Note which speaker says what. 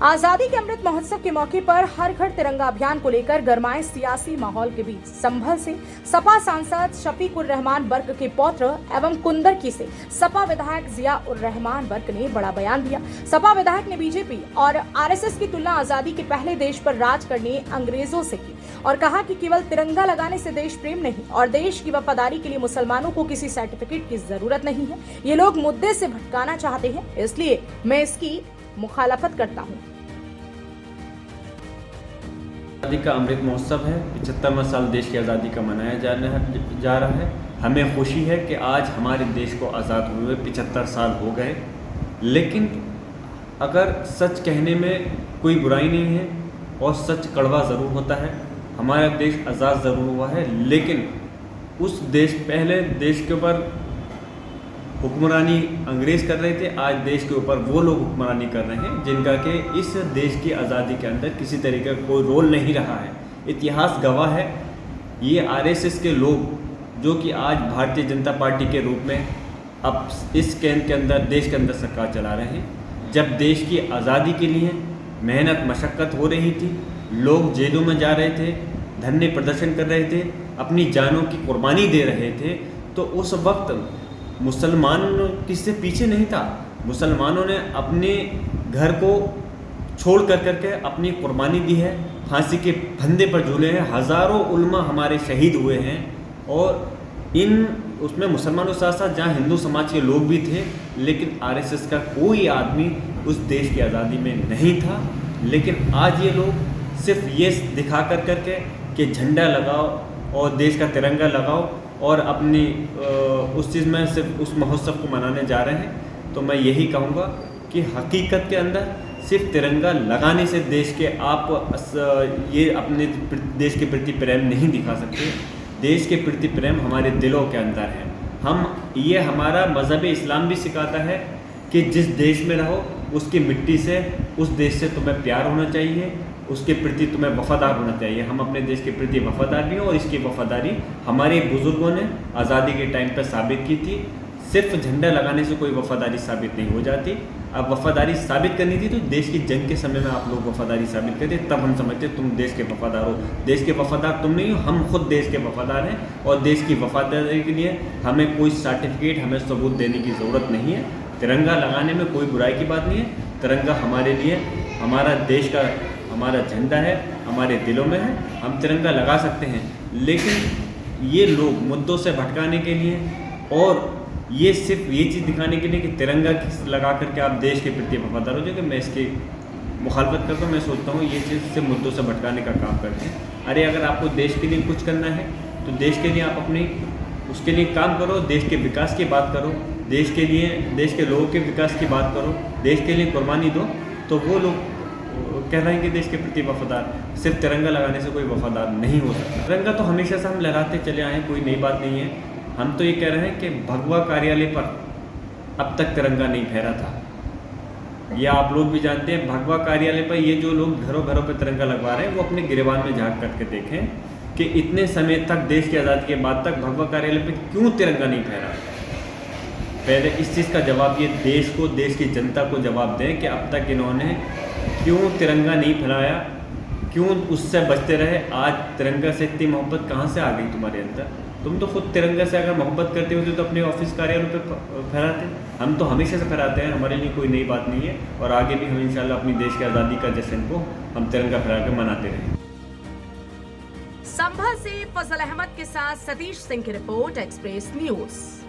Speaker 1: आजादी के अमृत महोत्सव के मौके पर हर घर तिरंगा अभियान को लेकर गरमाए सियासी माहौल के बीच संभल से सपा सांसद शफीक उर रहमान वर्क के पौत्र एवं कुंदरकी से सपा विधायक जिया उर रहमान वर्क ने बड़ा बयान दिया। सपा विधायक ने बीजेपी और आरएसएस की तुलना आजादी के पहले देश पर राज करने अंग्रेजों से की और कहा कि केवल तिरंगा लगाने से देश प्रेम नहीं और देश की वफादारी के लिए मुसलमानों को किसी सर्टिफिकेट की जरूरत नहीं है। ये लोग मुद्दे से भटकाना चाहते हैं, इसलिए मैं इसकी मुखालफत करता हूँ।
Speaker 2: आज़ादी का अमृत महोत्सव है। 75वां साल देश की आज़ादी का मनाया जा रहा है। हमें खुशी है कि आज हमारे देश को आज़ाद हुए 75 साल हो गए, लेकिन अगर सच कहने में कोई बुराई नहीं है और सच कड़वा ज़रूर होता है। हमारा देश आज़ाद ज़रूर हुआ है, लेकिन उस पहले देश के ऊपर हुक्मरानी अंग्रेज़ कर रहे थे, आज देश के ऊपर वो लोग हुक्मरानी कर रहे हैं जिनका कि इस देश की आज़ादी के अंदर किसी तरीके का कोई रोल नहीं रहा है। इतिहास गवाह है। ये आरएसएस के लोग जो कि आज भारतीय जनता पार्टी के रूप में अब इस केंद्र के अंदर देश के अंदर सरकार चला रहे हैं। जब देश की आज़ादी के लिए मेहनत मशक्क़त हो रही थी, लोग जेलों में जा रहे थे, धरने प्रदर्शन कर रहे थे, अपनी जानों की कुर्बानी दे रहे थे, तो उस वक्त मुसलमान किससे पीछे नहीं था। मुसलमानों ने अपने घर को छोड़ करके अपनी कुर्बानी दी है, फांसी के फंदे पर झूले हैं, हज़ारों उल्मा हमारे शहीद हुए हैं। और उसमें मुसलमानों के साथ साथ जहाँ हिंदू समाज के लोग भी थे, लेकिन आरएसएस का कोई आदमी उस देश की आज़ादी में नहीं था। लेकिन आज ये लोग सिर्फ ये दिखा करके कि झंडा लगाओ और देश का तिरंगा लगाओ और अपनी उस चीज़ में सिर्फ उस महोत्सव को मनाने जा रहे हैं। तो मैं यही कहूँगा कि हकीकत के अंदर सिर्फ तिरंगा लगाने से देश के आप ये अपने देश के प्रति प्रेम नहीं दिखा सकते। देश के प्रति प्रेम हमारे दिलों के अंदर है। ये हमारा मज़हब इस्लाम भी सिखाता है कि जिस देश में रहो उसकी मिट्टी से, उस देश से तुम्हें प्यार होना चाहिए, उसके प्रति तुम्हें वफादार होना चाहिए। हम अपने देश के प्रति वफादार भी हैं और इसकी वफादारी हमारे बुज़ुर्गों ने आज़ादी के टाइम पर साबित की थी। सिर्फ झंडा लगाने से कोई वफादारी साबित नहीं हो जाती। अब वफादारी साबित करनी थी तो देश की जंग के समय में आप लोग वफादारी साबित करते, तब हम समझते तुम देश के वफादार हो। देश के वफादार तुम नहीं हो, हम खुद देश के वफादार हैं और देश की वफादारी के लिए हमें कोई सर्टिफिकेट, हमें सबूत देने की ज़रूरत नहीं है। तिरंगा लगाने में कोई बुराई की बात नहीं है। तिरंगा हमारे लिए, हमारा देश का हमारा झंडा है, हमारे दिलों में है, हम तिरंगा लगा सकते हैं। लेकिन ये लोग मुद्दों से भटकाने के लिए और ये सिर्फ ये चीज़ दिखाने के लिए कि तिरंगा लगा करके आप देश के प्रति वफादार हो जाओगे, मैं इसकी मुखालफत करता हूँ। मैं सोचता हूँ ये चीज़ सिर्फ मुद्दों से भटकाने का काम करते हैं। अरे अगर आपको देश के लिए कुछ करना है तो देश के लिए आप अपने उसके लिए काम करो, देश के विकास की बात करो, देश के लिए, देश के लोगों के विकास की बात करो, देश के लिए कुर्बानी दो। तो वो लोग कह रहे हैं कि देश के प्रति वफादार, सिर्फ तिरंगा लगाने से कोई वफादार नहीं हो सकता। तिरंगा तो हमेशा से हम लहराते चले आए हैं, कोई नई बात नहीं है। हम तो ये कह रहे हैं कि भगवा कार्यालय पर अब तक तिरंगा नहीं फहरा था। या आप लोग भी जानते हैं, भगवा कार्यालय पर ये जो लोग घरों घरों पर तिरंगा लगवा रहे हैं वो अपने गिरेबान में झांक करके देखें कि इतने समय तक, देश की आज़ादी के बाद तक भगवा कार्यालय पर क्यों तिरंगा नहीं फहरा। पहले इस चीज़ का जवाब ये देश को, देश की जनता को जवाब दें कि अब तक इन्होंने क्यों तिरंगा नहीं फहराया, क्यों उससे बचते रहे। आज तिरंगा से इतनी मोहब्बत कहाँ से आ गई तुम्हारे अंदर? तुम तो खुद तिरंगा से अगर मोहब्बत करते होते तो अपने ऑफिस कार्यालयों पे फहराते। हम तो हमेशा से फहराते हैं, हमारे लिए कोई नई बात नहीं है और आगे भी हम इंशाल्लाह अपनी देश की आज़ादी का जश्न को हम तिरंगा फहरा के मनाते रहेंगे।
Speaker 1: संभल से फजल अहमद के साथ सतीश सिंह की रिपोर्ट, एक्सप्रेस न्यूज़।